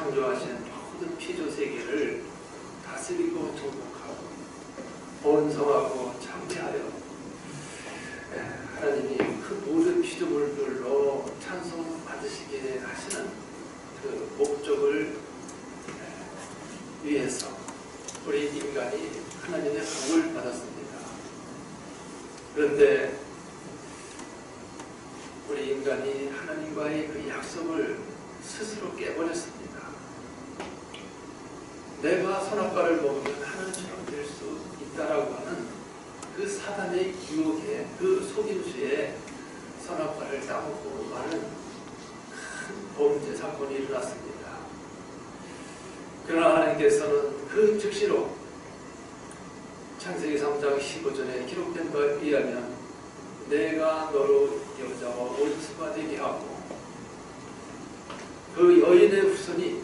창조하신 모든 피조 세계를 다스리고 정복하고 번성하고 창대하여 하나님이 그 모든 피조물들로 찬송 받으시게 하시는 그 목적을 위해서 우리 인간이 하나님의 복을 받았습니다. 그런데 우리 인간이 하나님과의 그 약속을 스스로 깨버렸습니다. 내가 선악과를 먹으면 하나님처럼 될 수 있다라고 하는 그 사단의 유혹에, 그 속임수에 선악과를 따먹고 마는 큰 범죄 사건이 일어났습니다. 그러나 하나님께서는 그 즉시로 창세기 3장 15절에 기록된 바에 의하면 내가 너로 여자와 원수가 되게 하고 그 여인의 후손이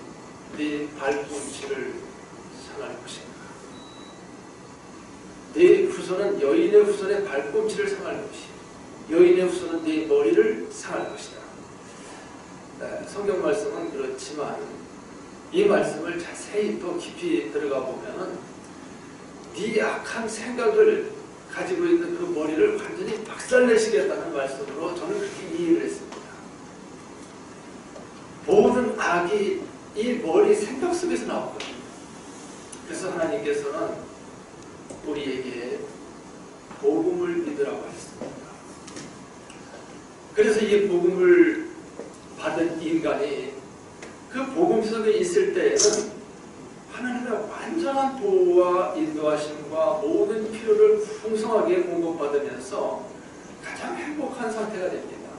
네 발꿈치를 상할 것인가. 네 후손은 여인의 후손의 발꿈치를 상할 것이요 여인의 후손은 네 머리를 상할 것이다. 성경 말씀은 그렇지만 이 말씀을 자세히 더 깊이 들어가 보면은 네 악한 생각을 가지고 있는 그 머리를 완전히 박살내시겠다는 말씀으로 저는 그렇게 이해를 했습니다. 모든 악이 이 머리 생각 속에서 나왔거든요. 그래서 하나님께서는 우리에게 복음을 믿으라고 했습니다. 그래서 이 복음을 받은 인간이 그 복음 속에 있을 때에는 하나님의 완전한 보호와 인도하심과 모든 필요를 풍성하게 공급받으면서 가장 행복한 상태가 됩니다.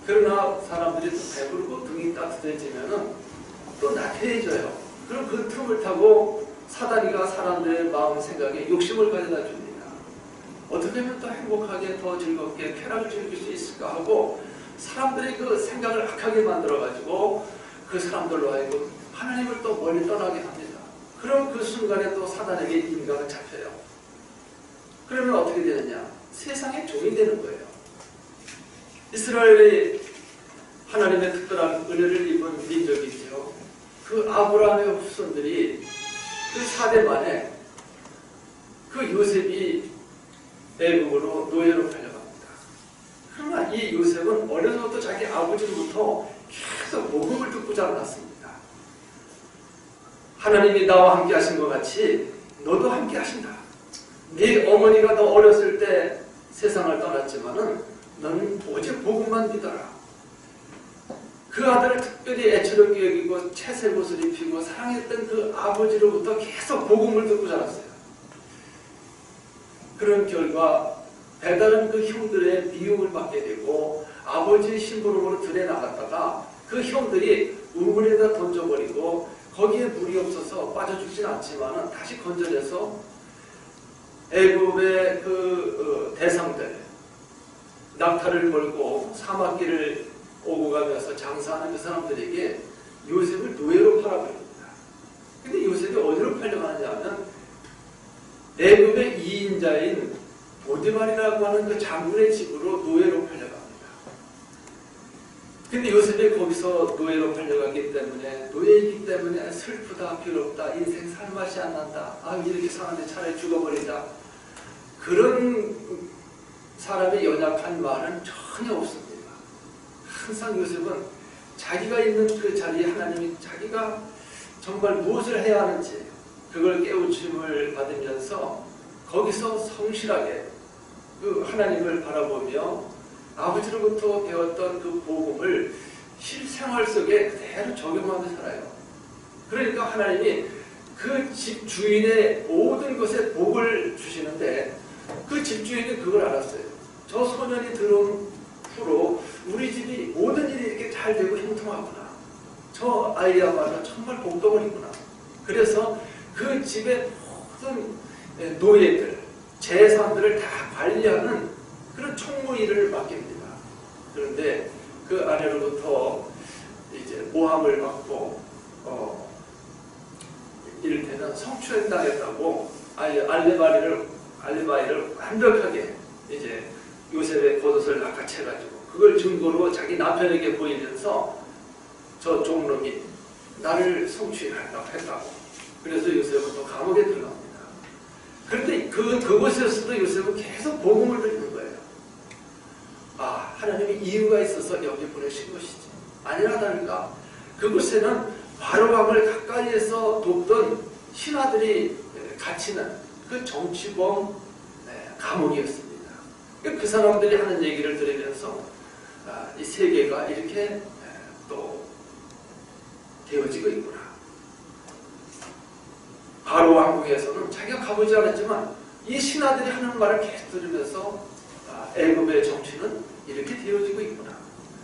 그러나 사람들이 또 배부르고 등이 따뜻해지면은 또 나태해져요. 그럼 그 틈을 타고 사다리가 사람들의 마음 생각에 욕심을 가져다 줍니다. 어떻게 하면 더 행복하게 더 즐겁게 쾌락을 즐길 수 있을까 하고 사람들의 그 생각을 악하게 만들어가지고 그 사람들로 하여금 하나님을 또 멀리 떠나게 합니다. 그럼 그 순간에 또 사단에게 인간은 잡혀요. 그러면 어떻게 되느냐? 세상의 종이 되는 거예요. 이스라엘이 하나님의 특별한 은혜를 입은 민족이죠. 그 아브라함의 후손들이 그 4대 만에 그 요셉이 애굽으로 노예로 팔려갑니다. 그러나 이 요셉은 어려서부터 자기 아버지로부터 계속 복음을 듣고 자라났습니다. 하나님이 나와 함께 하신 것 같이 너도 함께 하신다. 네 어머니가 너 어렸을 때 세상을 떠났지만은 너는 오직 복음만 믿어라. 그 아들을 특별히 애처롭게 여기고 채색 옷을 입히고 사랑했던 그 아버지로부터 계속 복음을 듣고 자랐어요. 그런 결과 배다른 그 형들의 미움을 받게 되고 아버지의 심부름으로 들에 나갔다가 그 형들이 우물에다 던져버리고 거기에 물이 없어서 빠져 죽진 않지만 다시 건져내서 애굽의 그 대상들 낙타를 몰고 사막길을 오고 가면서 장사하는 그 사람들에게 요셉을 노예로 팔아버립니다. 근데 요셉이 어디로 팔려가느냐 하면 애굽의 2인자인 보디발이라고 하는 그 장군의 집으로 노예로 팔려갑니다. 근데 요셉이 거기서 노예로 팔려가기 때문에 노예이기 때문에 슬프다 괴롭다 인생 살맛이 안 난다 이렇게 사는데 차라리 죽어버리자 그런 사람의 연약한 말은 전혀 없습니다. 항상 요셉은 자기가 있는 그 자리에 하나님이 자기가 정말 무엇을 해야 하는지 그걸 깨우침을 받으면서 거기서 성실하게 그 하나님을 바라보며 아버지로부터 배웠던 그 복음을 실생활 속에 그대로 적용하며 살아요. 그러니까 하나님이 그 집 주인의 모든 것에 복을 주시는데 그 집주인이 그걸 알았어요. 저 소년이 들어온 후로 우리 집이 모든 일이 이렇게 잘 되고 형통하구나. 저 아이야말로 정말 복덩어리구나. 그래서 그 집의 모든 노예들, 재산들을 다 관리하는 그런 총무 일을 맡깁니다. 그런데 그 아내로부터 이제 모함을 받고 이를테면 성추행당했다고 알리바이를 완벽하게 이제 요셉의 겉옷을 낚아채가지고 그걸 증거로 자기 남편에게 보이면서 저 종놈이 나를 성취하려고 했다고. 그래서 요셉은 또 감옥에 들어갑니다. 그런데 그곳에서도 요셉은 계속 복음을 듣는 거예요. 아, 하나님이 이유가 있어서 여기 보내신 것이지. 아니나 다를까 그곳에는 바로왕을 가까이에서 돕던 신하들이 갇히는 그 정치범 감옥이었습니다. 그 사람들이 하는 얘기를 들으면서 이 세계가 이렇게 또 되어지고 있구나. 바로 왕궁에서는 자기가 가보지 않았지만 이 신하들이 하는 말을 계속 들으면서 애굽의 정치는 이렇게 되어지고 있구나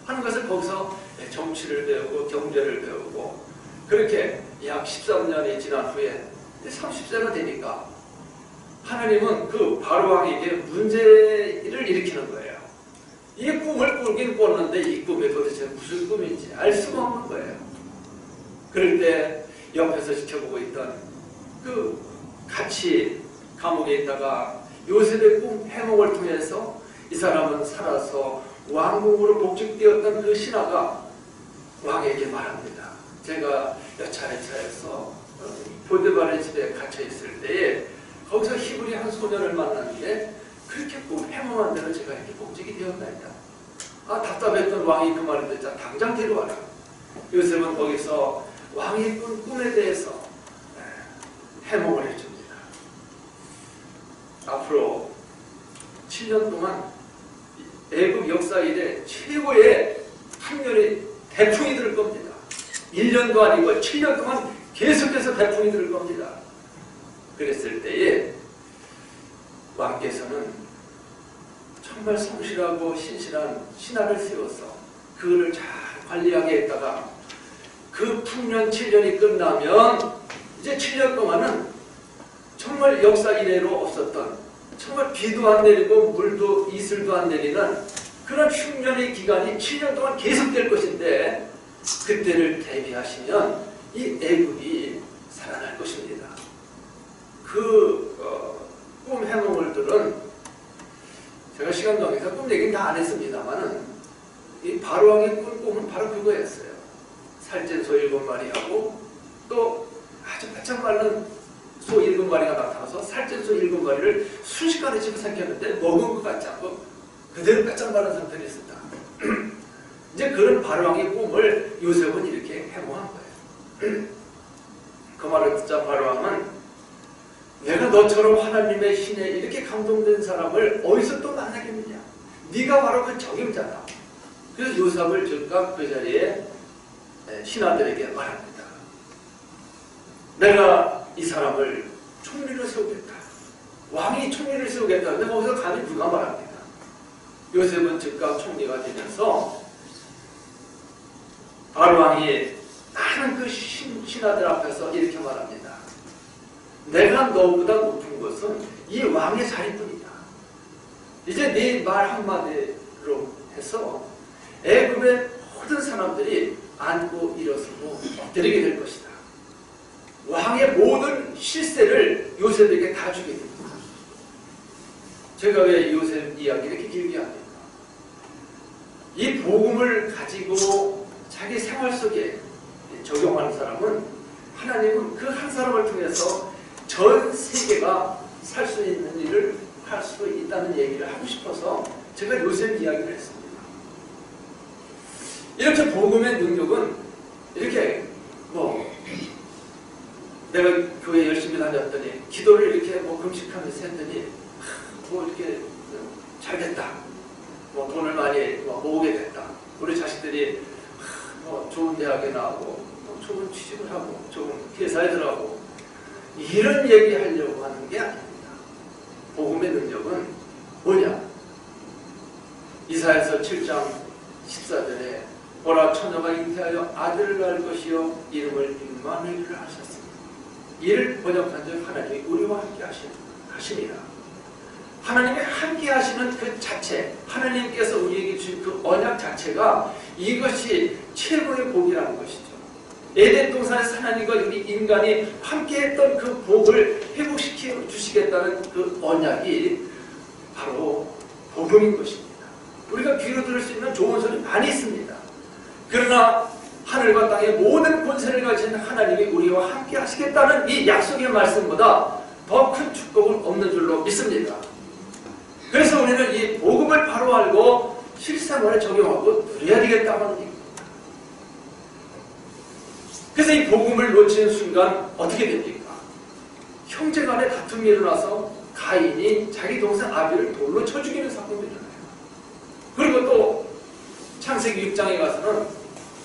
하는 것을 거기서 정치를 배우고 경제를 배우고 그렇게 약 13년이 지난 후에 30세가 되니까 하나님은 그 바로왕에게 문제를 일으키는 거예요. 이 꿈을 꾸긴 꿨는데 이 꿈이 도대체 무슨 꿈인지 알 수가 없는 거예요. 그럴 때 옆에서 지켜보고 있던 그 같이 감옥에 있다가 요셉의 꿈 해몽을 통해서 이 사람은 살아서 왕궁으로 복직되었던 그 신하가 왕에게 말합니다. 제가 몇 차례차에서 보디발의 집에 갇혀 있을 때에 거기서 히브리 한 소년을 만났는데 그렇게 꿈 해몽한 대로 제가 이렇게 복직이 되었나이다. 아, 답답했던 왕이 그 말을 듣자 당장 데려와라. 요셉은 거기서 왕이 꾼 꿈에 대해서 해몽을 해줍니다. 앞으로 7년 동안 애굽 역사 이래 최고의 학년이 태풍이 들 겁니다. 1년도 아니고 7년 동안 계속해서 태풍이 들 겁니다. 그랬을 때에 왕께서는 정말 성실하고 신실한 신하를 세워서 그를 잘 관리하게 했다가 그 풍년 7년이 끝나면 이제 7년 동안은 정말 역사 이래로 없었던 정말 비도 안 내리고 물도 이슬도 안 내리는 그런 흉년의 기간이 7년 동안 계속될 것인데 그때를 대비하시면 이 애굽이 살아날 것입니다. 꿈 해몽을 들은 제가 시간 관계에서 꿈 얘기는 다 안 했습니다만은 이 바로왕의 꿈은 바로 그거였어요. 살찐 소 7마리하고 또 아주 바짝 마른 소 7마리가 나타나서 살찐 소 7마리를 순식간에 집어삼켰는데 먹은 것 같지 않고 그대로 바짝 마른 상태로 있었다. 이제 그런 바로왕의 꿈을 요셉은 이렇게 해몽한 거예요. 그 말을 듣자 바로왕은 내가 너처럼 하나님의 신에 이렇게 감동된 사람을 어디서 또 만나겠느냐. 네가 바로 그 적임자다. 그래서 요셉을 즉각 그 자리에 신하들에게 말합니다. 내가 이 사람을 총리로 세우겠다. 왕이 총리를 세우겠다. 근데 거기서 감히 누가 말합니다. 요셉은 즉각 총리가 되면서 바로왕이 많은 그 신하들 앞에서 이렇게 말합니다. 내가 너보다 높은 것은 이 왕의 자리뿐이다. 이제 네 말 한마디로 해서 애굽의 모든 사람들이 앉고 일어서고 엎드리게 될 것이다. 왕의 모든 실세를 요셉에게 다 주게 됩니다. 제가 왜 요셉 이야기를 이렇게 길게 합니까? 이 복음을 가지고 자기 생활 속에 적용하는 사람은 하나님은 그 한 사람을 통해서 전 세계가 살 수 있는 일을 할 수 있다는 얘기를 하고 싶어서 제가 요셉 이야기를 했습니다. 이렇게 복음의 능력은 이렇게 내가 교회 열심히 다녔더니 기도를 이렇게 금식하면서 했더니 이렇게 잘 됐다. 돈을 많이 모으게 됐다. 우리 자식들이 좋은 대학에 나오고 좋은 취직을 하고 좋은 회사에 들어가고 이런 얘기하려고 하는 게 아닙니다. 복음의 능력은 뭐냐? 이사야서 7장 14절에 보라 처녀가 잉태하여 아들을 낳을 것이요 이름을 임마누엘이라 하셨습니다. 이를 번역한 즉 하나님이 우리와 함께 하십니다. 하나님이 함께 하시는 그 자체, 하나님께서 우리에게 주신 그 언약 자체가 이것이 최고의 복이라는 것이죠. 에덴 동산에서 하나님과 우리 인간이 함께했던 그 복을 회복시켜 주시겠다는 그 언약이 바로 복음인 것입니다. 우리가 귀로 들을 수 있는 좋은 소리 많이 있습니다. 그러나 하늘과 땅의 모든 권세를 가진 하나님이 우리와 함께 하시겠다는 이 약속의 말씀보다 더 큰 축복은 없는 줄로 믿습니다. 그래서 우리는 이 복음을 바로 알고 실생활에 적용하고 누려야 되겠다는 얘기입니다. 그래서 이 복음을 놓치는 순간 어떻게 됩니까? 형제간에 다툼이 일어나서 가인이 자기 동생 아벨을 돌로 쳐 죽이는 사건이 일어나요. 그리고 또 창세기 6장에 가서는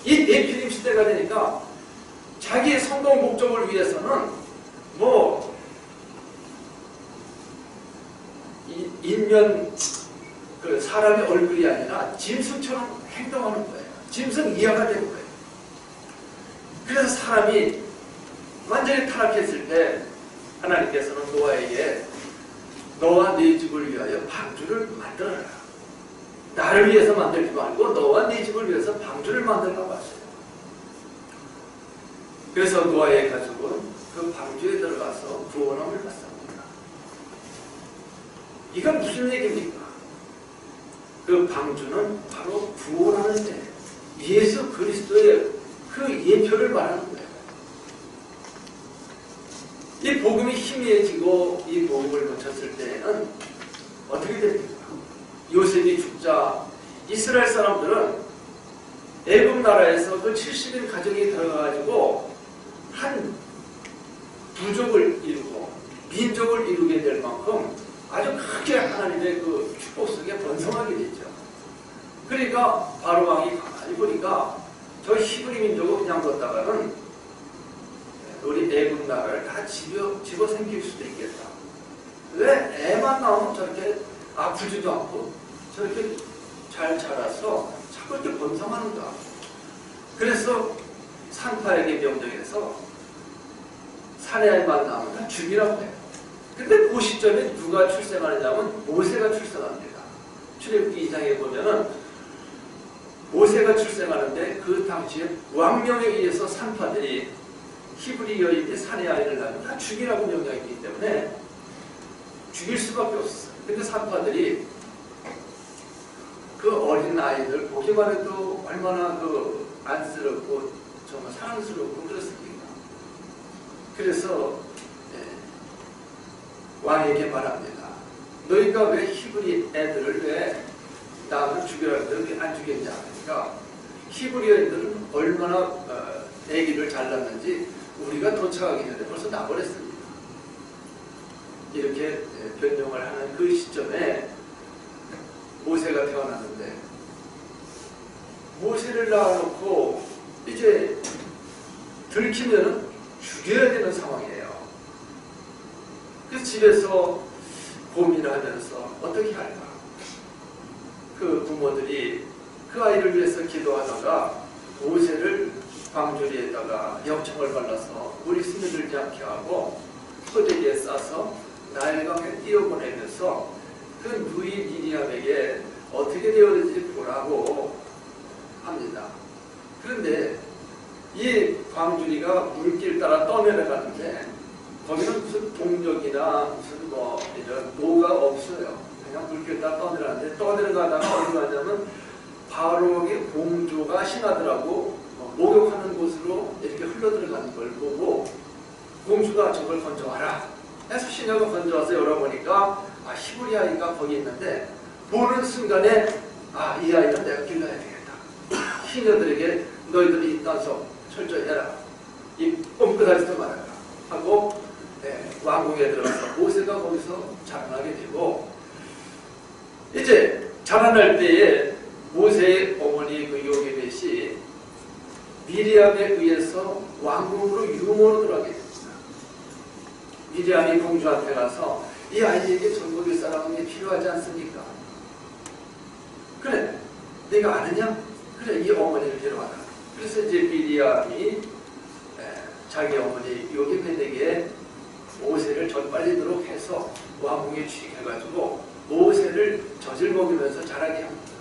이 네피림 시대가 되니까 자기의 성공 목적을 위해서는 뭐 인면 그 사람의 얼굴이 아니라 짐승처럼 행동하는 거예요. 짐승 이하가 되는 거예요. 그래서 사람이 완전히 타락했을 때 하나님께서는 노아에게 너와 네 집을 위하여 방주를 만들어라. 나를 위해서 만들지 말고 너와 네 집을 위해서 방주를 만들라고 하셨어요. 그래서 노아의 가족은 그 방주에 들어가서 구원함을 받습니다. 이건 무슨 얘기입니까? 그 방주는 바로 구원하는 데 예수 그리스도의 그 예표를 말하는 거예요. 이 복음이 희미해지고 이 복음을 놓쳤을 때는 어떻게 됩니까? 요셉이 죽자 이스라엘 사람들은 애굽 나라에서 그 70인 가정이 들어가가지고 한 부족을 이루고 민족을 이루게 될 만큼 아주 크게 하나님의 그 축복 속에 번성하게 됐죠. 그러니까 바로 왕이 가만히 보니까 저 히브리 민족을 그냥 뒀다가는 우리 애굽 나라를 다 집어삼킬 수도 있겠다. 왜 애만 나오면 저렇게 아프지도 않고 저렇게 잘 자라서 자꾸 이렇게 번성하는가. 그래서 산파에게 명령해서 사내아이만 나오면 다 죽이라고 해요. 근데 그 시점에 누가 출생하느냐면 모세가 출생합니다. 출애굽기 2장에 보면은 모세가 출생하는데 그 당시에 왕명에 의해서 산파들이 히브리 여인의 사내아이를 낳으면 다 죽이라고 명령했기 때문에 죽일 수밖에 없었어요. 근데 산파들이 그 어린 아이들 보기만 해도 얼마나 그 안쓰럽고 정말 사랑스럽고 그렇습니까? 그래서 왕에게 말합니다. 너희가 왜 히브리 애들을 왜 남을 죽이라고 그렇게 안 죽였냐 하니까 히브리 애들은 얼마나 아기를 잘 낳는지 우리가 도착하기 전에 벌써 나버렸습니다. 이렇게 변명을 하는 그 시점에 모세가 태어났는데 모세를 낳아놓고 이제 들키면 죽여야 되는 상황이에요. 그래서 집에서 고민하면서 어떻게 할까? 그 부모들이 그 아이를 위해서 기도하다가 모세를 방주리에다가 역청을 발라서 물이 스며들지 않게 하고 포대기에 싸서 나일강에 띄어보내면서 그 누이 미리암에게 어떻게 되었는지 보라고 합니다. 그런데 이 광주리가 물길 따라 떠내려가는데 거기는 무슨 동력이나 무슨 뭐 이런 노가 없어요. 그냥 물길 따라 떠내려가는데 떠내려가다가 어디 가냐면 바로의 공주가 신하들하고 목욕하는 곳으로 이렇게 흘러들어가는 걸 보고 공주가 저걸 건져와라 해서 신하가 건져와서 열어보니까 히브리 아이가 거기 있는데 보는 순간에 이 아이는 내가 길러야 되겠다. 시녀들에게 너희들이 이 단속 철저히 해라. 이 꼼긋하지도 말아라 하고 왕궁에 들어가서 모세가 거기서 자라나게 되고 이제 자라날 때에 모세의 어머니 그 요게벳이 미리암에 의해서 왕궁으로 유모로 들어가게 됩니다. 미리암이 공주한테 가서 이 아이에게 전국의 사람이 필요하지 않습니까? 그래, 네가 아느냐? 그래, 이 어머니를 데려와라. 그래서 이제 미리암이 자기 어머니 요게벳에게 모세를 전빨리도록 해서 왕궁에 취직해가지고 모세를 젖을 먹이면서 자라게 합니다.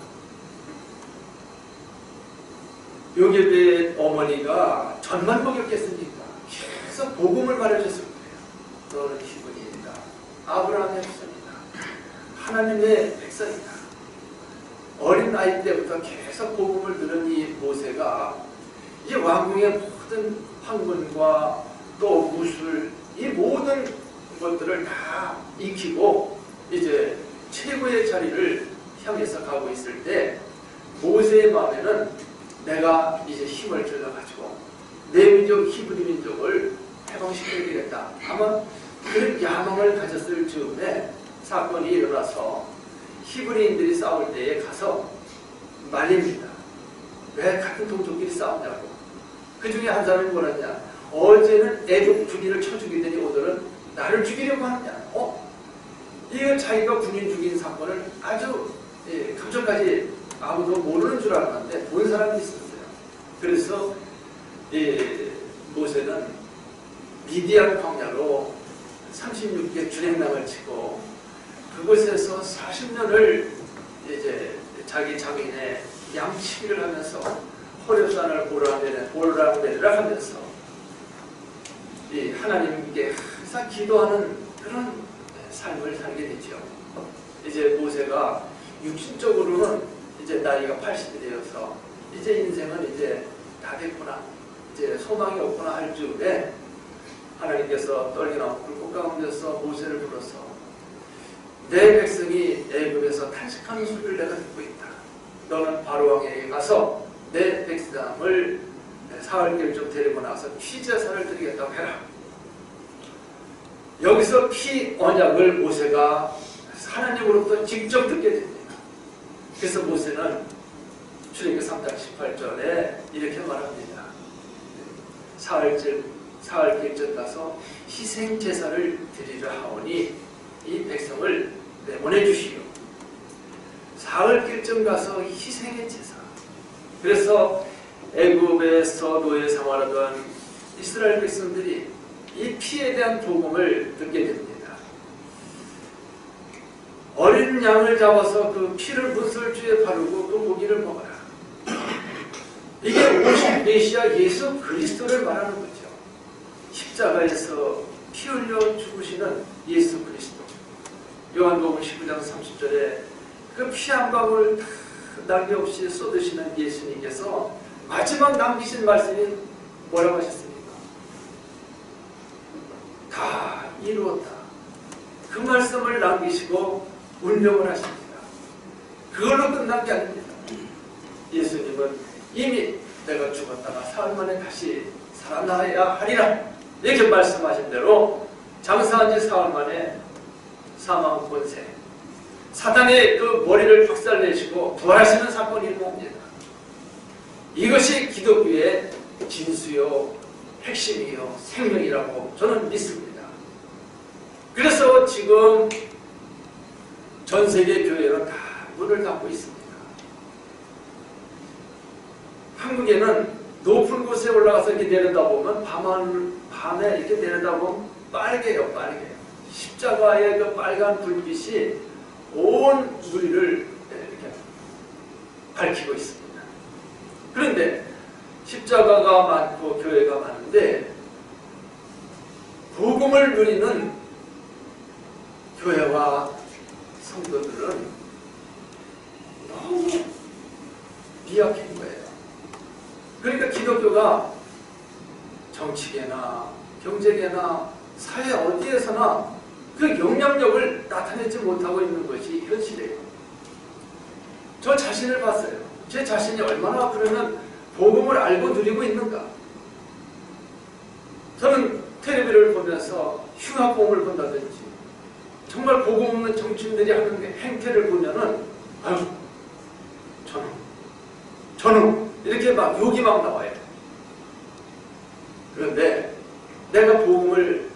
요게벳 어머니가 젖만 먹였겠습니까? 계속 복음을 말해줬을 거예요. 너는 히브리인이다. 아브라함의 후손이다. 하나님의 백성이다. 어린 나이 때부터 계속 복음을 들은 이 모세가 이 왕궁의 모든 황금과 또 무술, 이 모든 것들을 다 익히고 이제 최고의 자리를 향해서 가고 있을 때 모세의 마음에는 내가 이제 힘을 들여가지고 내 민족 히브리 민족을 해방시켜야 되겠다. 아마 그런 야망을 가졌을 즈음에 사건이 일어나서 히브리인들이 싸울 때에 가서 말립니다. 왜 같은 동족끼리 싸우냐고. 그 중에 한 사람이 뭐랬냐. 어제는 애국 군인을 쳐 죽이더니 오늘은 나를 죽이려고 하느냐. 이거 자기가 군인 죽인 사건을 아주 감정까지 아무도 모르는 줄 알았는데 본 사람이 있었어요. 그래서 모세는 미디안 광야로 36개 준행랑을 치고 그곳에서 40년을 이제 자기 장인의 양치기를 하면서 호렙산을 오르락내리락 하면서 하나님께 항상 기도하는 그런 삶을 살게 되죠. 이제 모세가 육신적으로는 이제 나이가 80이 되어서 이제 인생은 이제 다 됐구나, 이제 소망이 없구나 할 즈음에 하나님께서 떨기나무 불꽃 가운데서 모세를 불러서 내 백성이 애굽에서 탄식하는 소리를 내가 듣고 있다. 너는 바로 왕에게 가서 내 백성을 사흘길 좀 데리고 나서 피제사를 드리겠다고 해라. 여기서 피 언약을 모세가 하나님으로부터 직접 듣게 됩니다. 그래서 모세는 출애굽기 3장 18절에 이렇게 말합니다. 사흘길 전 가서 희생제사를 드리려 하오니 이 백성을 내보내 주시오. 사흘길 전 가서 희생의 제사. 그래서 애굽에서 노예 생활하던 이스라엘 백성들이 이 피에 대한 복음을 듣게 됩니다. 어린 양을 잡아서 그 피를 문설주에 바르고 그 고기를 먹어라. 이게 오실 메시아 예수 그리스도를 말하는 거죠. 십자가에서 피 흘려 죽으시는 예수 그리스도. 요한복음 19장 30절에 그 피 한 방울 다 남김없이 쏟으시는 예수님께서 마지막 남기신 말씀이 뭐라고 하셨습니까? 다 이루었다. 그 말씀을 남기시고 운명을 하십니다. 그걸로 끝난 게 아닙니다. 예수님은 이미 내가 죽었다가 사흘 만에 다시 살아나야 하리라 이렇게 말씀하신 대로 장사한 지 사흘 만에 사망 권세, 사단의 그 머리를 박살내시고 부활하시는 사건이 일어납니다. 이것이 기독교의 진수요 핵심이요 생명이라고 저는 믿습니다. 그래서 지금 전 세계 교회는 다 문을 닫고 있습니다. 한국에는 높은 곳에 올라가서 이렇게 내려다보면 밤에 이렇게 내려다보면 빨개요, 빨개요. 십자가의 그 빨간 불빛이 온 무리를 이렇게 밝히고 있습니다. 그런데 십자가가 많고 교회가 많은데 복음을 누리는 교회와 성도들은 너무 미약한 거예요. 그러니까 기독교가 정치계나 경제계나 사회 어디에서나 그 영향력을 나타내지 못하고 있는 것이 현실이에요. 저 자신을 봤어요. 제 자신이 얼마나 그러면 복음을 알고 누리고 있는가. 저는 텔레비를 보면서 흉악범을 본다든지 정말 복음 없는 정치인들이 하는 행태를 보면은 아유 저는 이렇게 막 욕이 막 나와요. 그런데 내가 복음을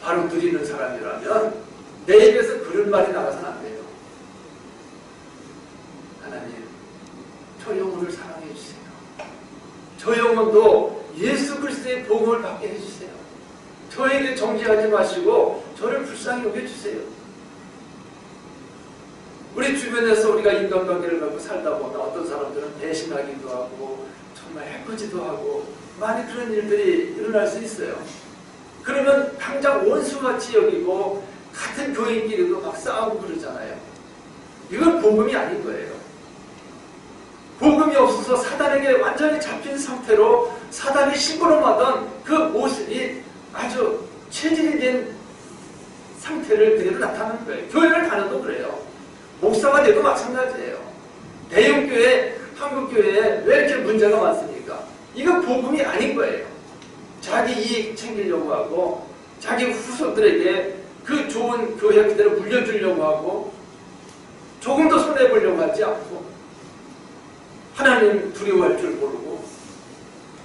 바로 누리는 사람이라면 내 입에서 그런 말이 나가서는 안 돼요. 하나님, 저 영혼을 사랑해 주세요. 저 영혼도 예수 그리스도의 복음을 받게 해주세요. 저에게 정죄하지 마시고 저를 불쌍히 여겨주세요. 우리 주변에서 우리가 인간관계를 갖고 살다 보면 어떤 사람들은 배신하기도 하고 정말 해코지도 하고 많이 그런 일들이 일어날 수 있어요. 그러면 당장 원수같이 여기고 같은 교인끼리도 막 싸우고 그러잖아요. 이건 복음이 아닌 거예요. 복음이 없어서 사단에게 완전히 잡힌 상태로 사단이 심부름하던 그 모습이 아주 체질이 된 상태를 그대로 나타나는 거예요. 교회를 다녀도 그래요. 목사가 돼도 마찬가지예요. 대형교회, 한국교회에 왜 이렇게 문제가 많습니까? 이거 복음이 아닌 거예요. 자기 이익 챙기려고 하고 자기 후손들에게 그 좋은 교회 그대로 물려주려고 하고 조금 더 손해보려고 하지 않고 하나님 두려워할 줄 모르고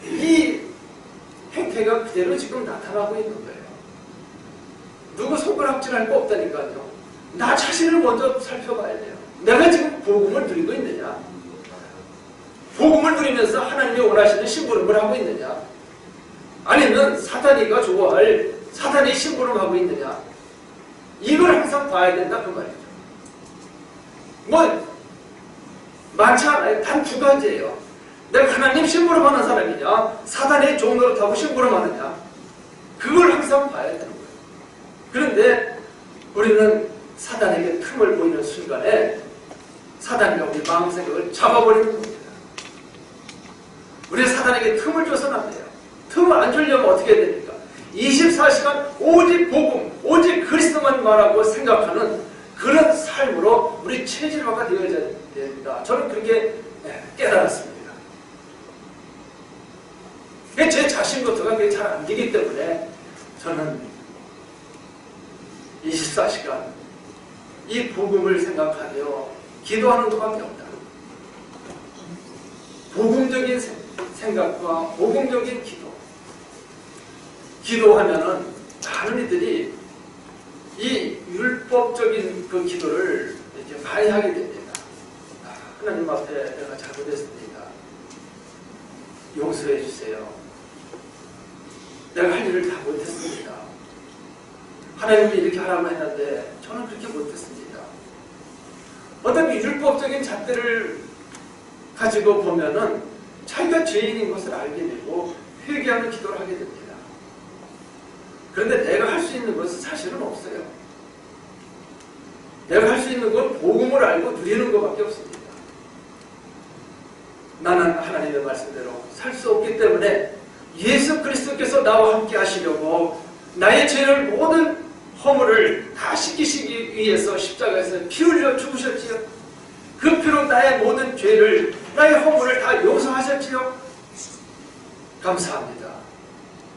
이 행태가 그대로 지금 나타나고 있는 거예요. 누구 손가락질할 거 없다니까요. 나 자신을 먼저 살펴봐야 돼요. 내가 지금 복음을 누리고 있느냐? 복음을 누리면서 하나님이 원하시는 심부름을 하고 있느냐? 아니면 사탄이가 좋아할 사탄이 심부름하고 있느냐? 이걸 항상 봐야 된다 그 말이죠. 뭐 많지 않아요. 단 두 가지예요. 내가 하나님 심부름하는 사람이냐, 사단의 종노릇하고 심부름하느냐, 그걸 항상 봐야 되는 거예요. 그런데 우리는 사단에게 틈을 보이는 순간에 사단이 우리 마음 생각을 잡아버리는 겁니다. 우리 사단에게 틈을 줘서는 안 돼요. 틈을 안 주려면 어떻게 해야 됩니까? 24시간 오직 복음, 오직 그리스도만 말하고 생각하는 그런 삶으로 우리 체질화가 되어야 됩니다. 저는 그렇게 깨달았습니다. 제 자신부터가 그게 잘 안 되기 때문에 저는 24시간 이 복음을 생각하며 기도하는 것밖에 없다. 복음적인 생각과 복음적인 기도. 기도하면은 많은 이들이 이 율법적인 그 기도를 이제 많이 하게 됩니다. 하나님 앞에 내가 잘못했습니다. 용서해 주세요. 내가 할 일을 다 못했습니다. 하나님이 이렇게 하라고 했는데 저는 그렇게 못했습니다. 어떤 율법적인 잣대를 가지고 보면은 자기가 죄인인 것을 알게 되고 회개하는 기도를 하게 됩니다. 그런데 내가 할 수 있는 것은 사실은 없어요. 내가 할 수 있는 건 복음을 알고 누리는 것밖에 없습니다. 나는 하나님의 말씀대로 살 수 없기 때문에 예수 그리스도께서 나와 함께 하시려고 나의 죄를 모든 허물을 다 씻기시기 위해서 십자가에서 피 흘려 죽으셨지요. 그 피로 나의 모든 죄를, 나의 허물을 다 용서하셨지요. 감사합니다.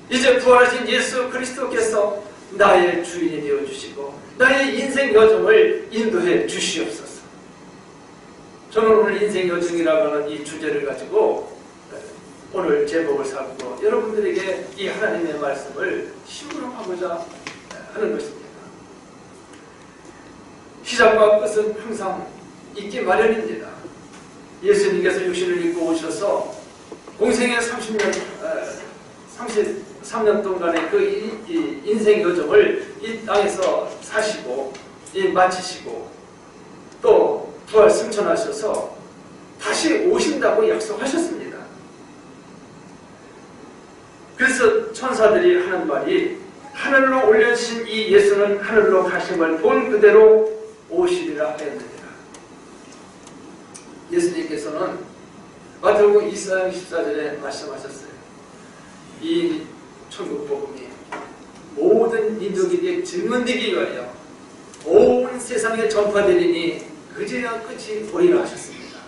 이제 부활하신 예수 그리스도께서 나의 주인이 되어주시고 나의 인생 여정을 인도해 주시옵소서. 저는 오늘 인생 여정이라고 하는 이 주제를 가지고 오늘 제목을 삼고 여러분들에게 이 하나님의 말씀을 심부름하고자 하는 것입니다. 시작과 끝은 항상 있기 마련입니다. 예수님께서 육신을 입고 오셔서 공생의 33년 동안의 그 인생 여정을 이 땅에서 사시고 마치시고 또 부활 승천하셔서 다시 오신다고 약속하셨습니다. 그래서 천사들이 하는 말이 하늘로 올려주신 이 예수는 하늘로 가심을 본 그대로 오시리라 하였느니라. 예수님께서는 마태복음 24장 14절에 말씀하셨어요. 이 천국 복음이 모든 민족에게 증언되기 위하여 온 세상에 전파되리니 그제야 끝이 보이라 하셨습니다.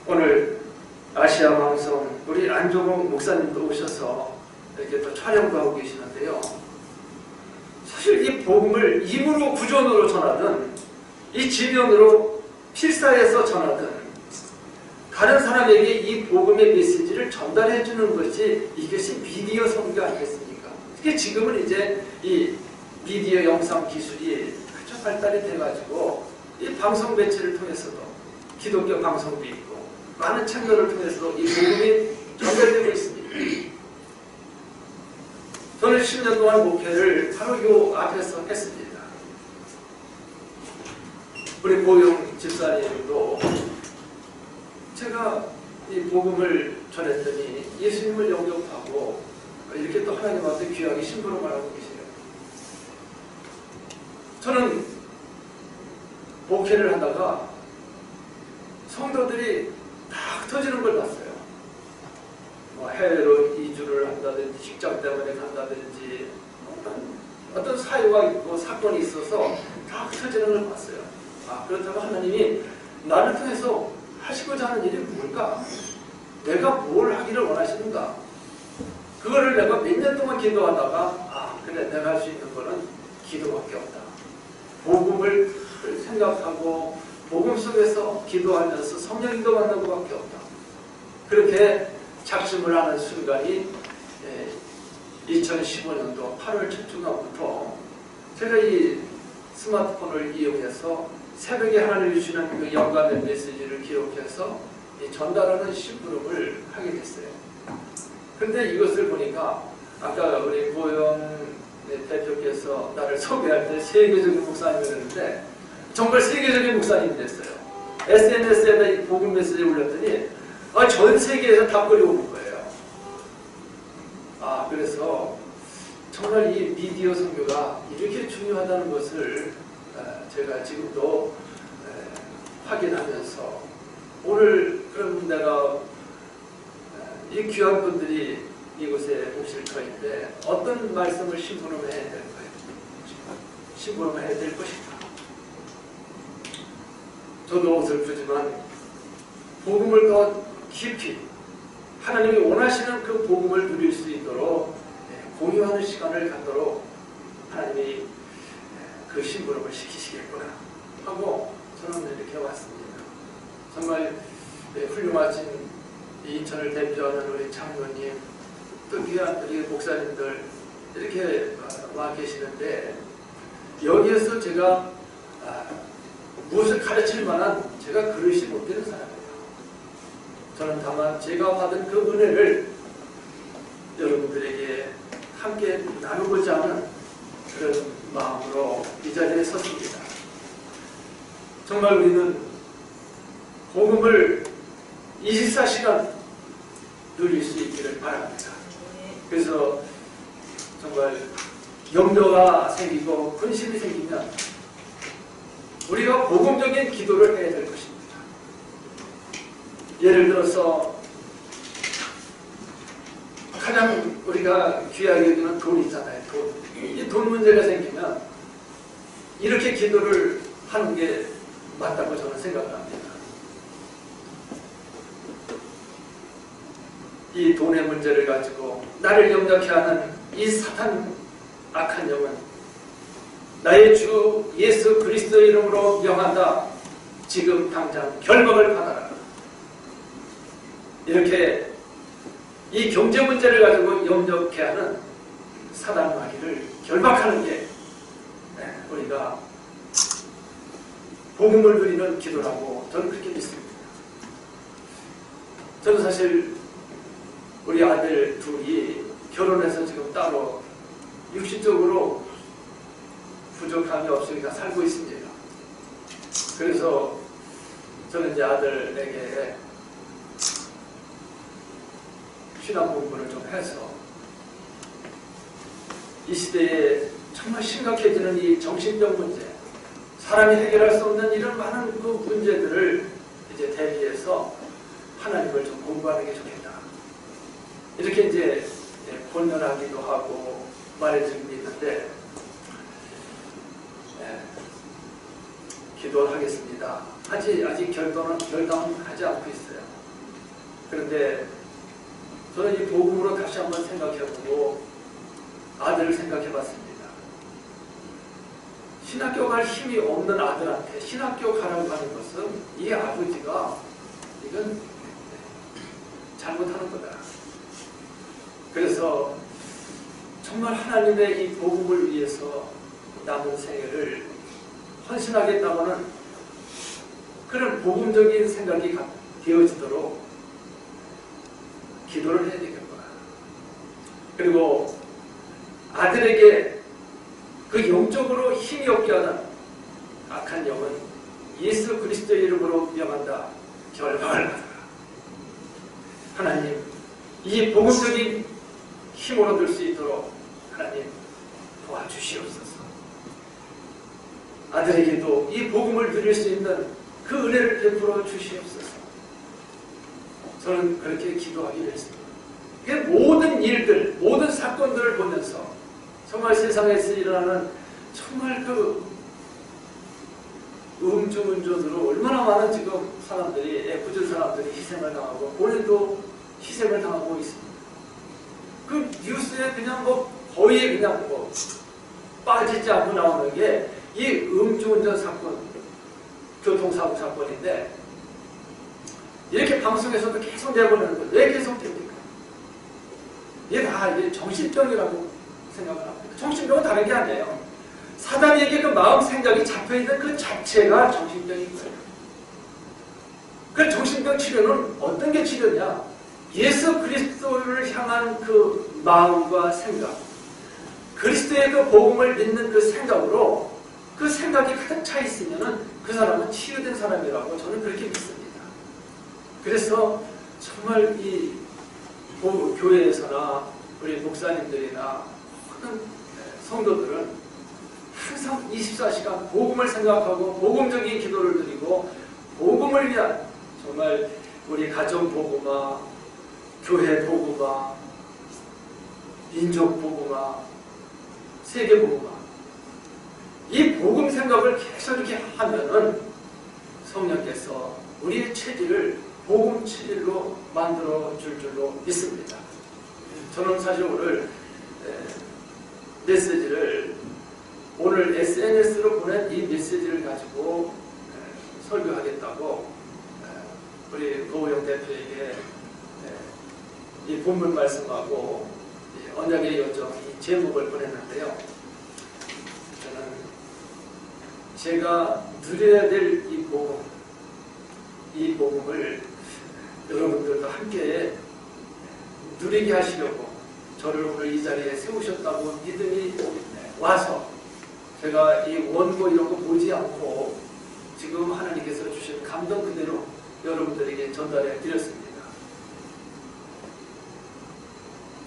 오늘 아시아 방송 우리 안종옥 목사님도 오셔서 이렇게 또 촬영도 하고 계시는데요. 사실 이 복음을 입으로 구전으로 전하든 이 지면으로 필사해서 전하든 다른 사람에게 이 복음의 메시지를 전달해 주는 것이 이것이 미디어 선교 아니겠습니까? 특히 지금은 이제 이 미디어 영상 기술이 아주 발달이 돼가지고 이 방송 매체를 통해서도 기독교 방송도 있고 많은 채널을 통해서도 이 복음이 전달되고 있습니다. 저는 10년 동안 목회를 바로 이 앞에서 했습니다. 우리 고용 집사님도 제가 이 복음을 전했더니 예수님을 영접하고 이렇게 또 하나님 앞에 귀하게 심부름을 하고 계세요. 저는 목회를 하다가 성도들이 다 흩어지는 걸 봤어요. 뭐 해외로 이주를 한다든지 직장 때문에 간다든지 어떤 사유가 있고 사건이 있어서 다 흩어지는 걸 봤어요. 그렇다고 하나님이 나를 통해서 하시고자 하는 일이 뭘까? 내가 뭘 하기를 원하시는가? 그거를 내가 몇 년 동안 기도하다가 그래, 내가 할 수 있는 거는 기도밖에 없다. 복음을 생각하고 복음 속에서 기도하면서 성령 인도 받는 것밖에 없다. 그렇게 작심을 하는 순간이 2015년도 8월 첫 주간부터 제가 이 스마트폰을 이용해서 새벽에 하나님이 주시는 그 영감의 메시지를 기록해서 전달하는 심부름을 하게 됐어요. 근데 이것을 보니까 아까 우리 고영 대표께서 나를 소개할 때 세계적인 목사님이었는데 정말 세계적인 목사님이 됐어요. SNS에다 이 복음 메시지를 올렸더니 전 세계에서 답글이 오는 거예요. 그래서 정말 이 미디어 선교가 이렇게 중요하다는 것을 제가 지금도 확인하면서 오늘 그럼 내가 이 귀한 분들이 이곳에 오실 터인데 어떤 말씀을 심부름해야 될 거예요? 심부름해야 될 것인가? 저도 어설프지만 복음을 더 깊이 하나님이 원하시는 그 복음을 누릴 수 있도록 공유하는 시간을 갖도록 하나님이 그 심부름을 시키시겠구나 하고 저는 이렇게 왔습니다. 정말 훌륭하신 인천을 대표하는 우리 장로님, 또 귀한 우리 목사님들 이렇게 와 계시는데 여기에서 제가 무엇을 가르칠 만한 제가 그릇이 못 되는 사람이에요. 저는 다만 제가 받은 그 은혜를 여러분들에게 함께 나누고자 하는 그런 마음으로 이 자리에 섰습니다. 정말 우리는 복음을 24시간 누릴 수 있기를 바랍니다. 그래서 정말 염려가 생기고 근심이 생기면 우리가 복음적인 기도를 해야 될 것입니다. 예를 들어서 가장 우리가 귀하게 여기는 돈이잖아요. 이 돈 문제가 생기면 이렇게 기도를 하는 게 맞다고 저는 생각합니다. 이 돈의 문제를 가지고 나를 염려케 하는 이 사탄 악한 영은 나의 주 예수 그리스도의 이름으로 명한다. 지금 당장 결박을 받아라. 이렇게 이 경제 문제를 가지고 염려케 하는 사단 마귀를 결박하는 게 우리가 복음을 누리는 기도라고 저는 그렇게 믿습니다. 저는 사실 우리 아들 둘이 결혼해서 지금 따로 육신적으로 부족함이 없으니까 살고 있습니다. 그래서 저는 이제 아들에게 신앙 공부를 좀 해서 이 시대에 정말 심각해지는 이 정신적 문제, 사람이 해결할 수 없는 이런 많은 그 문제들을 이제 대비해서 하나님을 좀 공부하는 게 좋겠다. 이렇게 이제 권면하기도 하고 말해주고 있는데 기도하겠습니다. 아직 결단은 하지 않고 있어요. 그런데 저는 이 복음으로 다시 한번 생각해보고 아들을 생각해봤습니다. 신학교 갈 힘이 없는 아들한테 신학교 가라고 하는 것은 이 아버지가 이건 잘못하는 거다. 그래서 정말 하나님의 이 복음을 위해서 남은 생애를 헌신하겠다고는 그런 복음적인 생각이 되어지도록 기도를 해야 되겠구나. 그리고 아들에게 그 영적으로 힘이 없게 하는 악한 영은 예수 그리스도의 이름으로 명한다. 결박을 받아라. 하나님, 이 복음적인 힘을 얻을 수 있도록 하나님 도와주시옵소서. 아들에게도 이 복음을 누릴 수 있는 그 은혜를 베풀어 주시옵소서. 저는 그렇게 기도하기로 했습니다. 모든 일들, 모든 사건들을 보면서 정말 세상에서 일어나는 정말 그 음주운전으로 얼마나 많은 지금 사람들이, 애꿎은 사람들이 희생을 당하고 본인도 희생을 당하고 있습니다. 그 뉴스에 그냥 뭐 거의 그냥 뭐 빠지지 않고 나오는 게 이 음주운전 사건, 교통사고 사건인데 이렇게 방송에서도 계속 내보내는 거예요. 왜 계속 됩니까? 이게 다 정신병이라고 생각을 합니다. 정신병은 다른 게 아니에요. 사단에게 그 마음 생각이 잡혀있는 그 자체가 정신병인 거예요. 그 정신병 치료는 어떤 게 치료냐? 예수 그리스도를 향한 그 마음과 생각, 그리스도의 그 복음을 믿는 그 생각으로 그 생각이 가득 차 있으면 그 사람은 치유된 사람이라고 저는 그렇게 믿습니다. 그래서 정말 이 교회에서나 우리 목사님들이나 모든 성도들은 항상 24시간 복음을 생각하고 복음적인 기도를 드리고 복음을 위한 정말 우리 가정 복음화, 교회 복음화, 민족 복음화, 세계 복음화, 이 복음 생각을 계속 이렇게 하면은 성령께서 우리의 체질을 복음 체질로 만들어 줄 줄로 믿습니다. 저는 사실 오늘 메시지를 오늘 SNS로 보낸 이 메시지를 가지고 설교하겠다고 우리 고우영 대표에게 이 본문 말씀하고 언약의 요정 이 제목을 보냈는데요. 제가 누려야 될 이 복음을 여러분들도 함께 누리게 하시려고 저를 오늘 이 자리에 세우셨다고 믿음이 와서 제가 이 원고 이런 거 보지 않고 지금 하나님께서 주신 감동 그대로 여러분들에게 전달해 드렸습니다.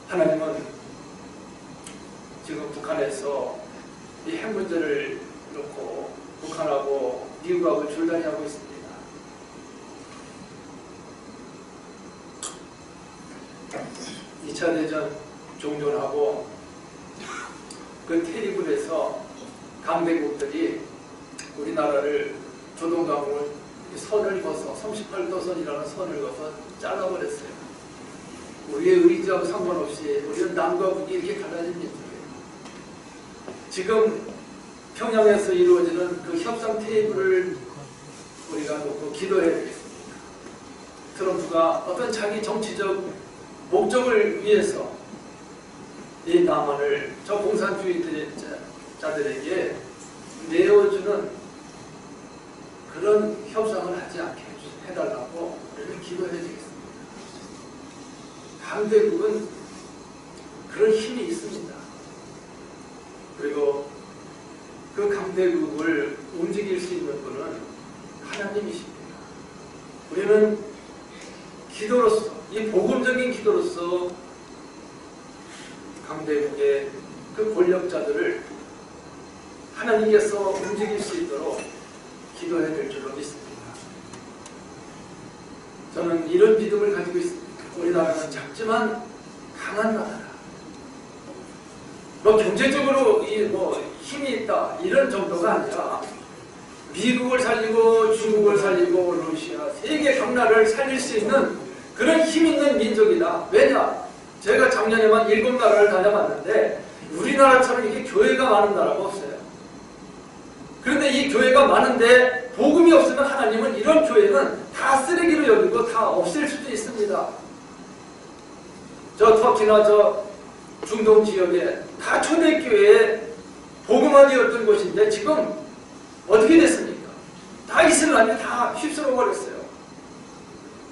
하나님은 지금 북한에서 이 핵 문제를 놓고 북한하고 미국하고 줄다리 하고 있습니다. 2차 대전 종료를 하고 그 테리블에서 강대국들이 우리나라를 조동강을 선을 그어서 38도선이라는 선을 그어서 잘라버렸어요. 우리의 의지하고 상관없이 우리는 남과 북이 이렇게 갈라진 민족이에요. 지금 평양에서 이루어지는 그 협상 테이블을 우리가 놓고 기도해야 되겠습니다. 트럼프가 어떤 자기 정치적 목적을 위해서 이 남한을 저 공산주의자들에게 내어주는 그런 협상을 하지 않게 해달라고 우리는 기도해야 되겠습니다. 강대국은 그런 힘이 있습니다. 그리고 그 강대국을 움직일 수 있는 분은 하나님이십니다. 우리는 기도로서, 이 복음적인 기도로서 강대국의 그 권력자들을 하나님께서 움직일 수 있도록 기도해야 될 줄로 믿습니다. 저는 이런 믿음을 가지고 있습니다. 우리나라는 작지만 강한 나라다. 뭐 경제적으로 힘이 있다 이런 정도가 아니라 미국을 살리고 중국을 살리고 러시아 세계 경나라를 살릴 수 있는 그런 힘 있는 민족이다. 왜냐? 제가 작년에만 7나라를 다녀봤는데 우리나라처럼 이게 교회가 많은 나라가 없어요. 그런데 이 교회가 많은데 복음이 없으면 하나님은 이런 교회는 다 쓰레기로 여기고 다 없앨 수도 있습니다. 저 터키나 저 중동 지역에 다 초대교회에 복음화되었던 곳인데 지금 어떻게 됐습니까? 다 이슬람이 다 휩쓸어 버렸어요.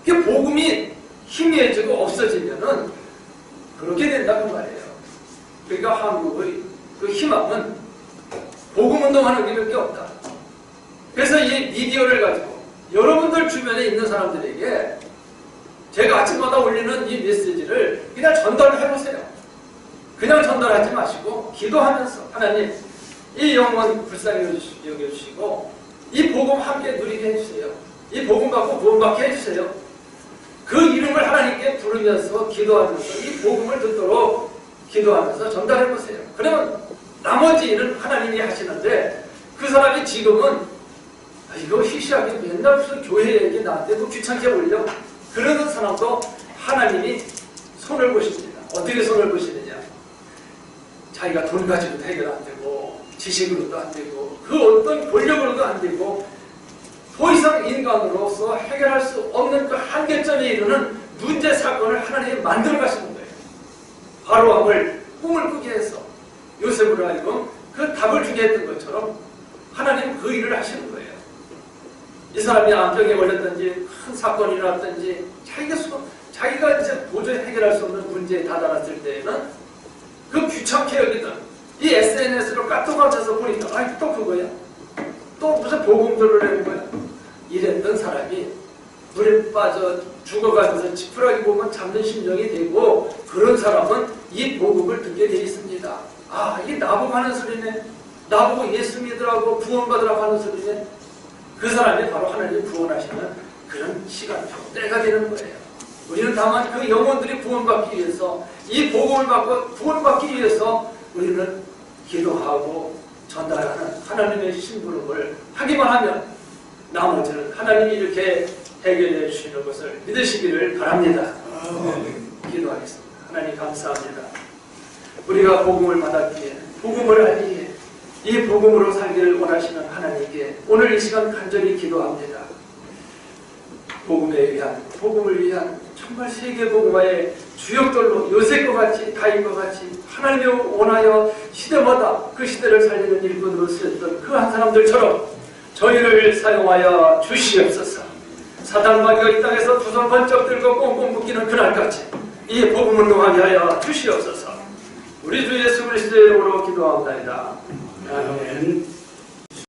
그 복음이 희미해지고 없어지면은 그렇게 된다는 말이에요. 그러니까 한국의 그 희망은 복음운동하는 일밖에 없다. 그래서 이 미디어를 가지고 여러분들 주변에 있는 사람들에게 제가 아침마다 올리는 이 메시지를 그냥 전달해보세요. 그냥 전달하지 마시고 기도하면서 하나님 이 영혼 불쌍히 여겨주시고 이 복음 함께 누리게 해주세요. 이 복음 받고 구원받게 해주세요. 그 이름을 하나님께 부르면서 기도하면서 이 복음을 듣도록 기도하면서 전달해 보세요. 그러면 나머지 일은 하나님이 하시는데 그 사람이 지금은 이거 희시하게 맨날 무슨 교회 얘기 나한테 뭐 귀찮게 올려 그러는 사람도 하나님이 손을 보십니다. 어떻게 손을 보시느냐? 자기가 돈 가지고도 해결 안 되고 지식으로도 안 되고 그 어떤 권력으로도 안 되고 더 이상 인간으로서 해결할 수 없는 그 한계점에 이르는 문제 사건을 하나님이 만들어 가시는 거예요. 바로왕을 꿈을 꾸게 해서 요셉으로 하여금 그 답을 주게 했던 것처럼 하나님은 그 일을 하시는 거예요. 이 사람이 암병에 걸렸든지 큰 사건이 일어났든지 자기가 이제 도저히 해결할 수 없는 문제에 다다랐을 때에는 그 귀찮게 여기던 이 SNS로 까똑하면서 보니까 아이 또 그거야? 또 무슨 복음들을 내는 거야? 이랬던 사람이 물에 빠져 죽어가면서 지푸라기 보면 잡는 심정이 되고 그런 사람은 이 복음을 듣게 돼 있습니다. 아, 이게 나보고 하는 소리네. 나보고 예수 믿으라고 구원받으라고 하는 소리네. 그 사람이 바로 하나님 구원하시는 그런 시간표, 때가 되는 거예요. 우리는 다만 그 영혼들이 구원받기 위해서 이 복음을 받고 구원받기 위해서 우리는 기도하고 전달하는 하나님의 심부름을 하기만 하면 나머지는 하나님이 이렇게 해결해 주시는 것을 믿으시기를 바랍니다. 기도하겠습니다. 하나님 감사합니다. 우리가 복음을 받았기에 복음을 알기에 이 복음으로 살기를 원하시는 하나님께 오늘 이 시간 간절히 기도합니다. 복음을 위한 정말 세계복음화의 주역들로 요셉과 같이 다윗과 같이 하나님이 원하여 시대마다 그 시대를 살리는 일꾼으로 쓰였던 그 한 사람들처럼 저희를 사용하여 주시옵소서. 사단마귀가 이 땅에서 두 손 번쩍 들고 꽁꽁 묶이는 그날까지 이 복음을 노하게 하여 주시옵소서. 우리 주 예수 그리스도의 이름으로 기도합니다. 아멘.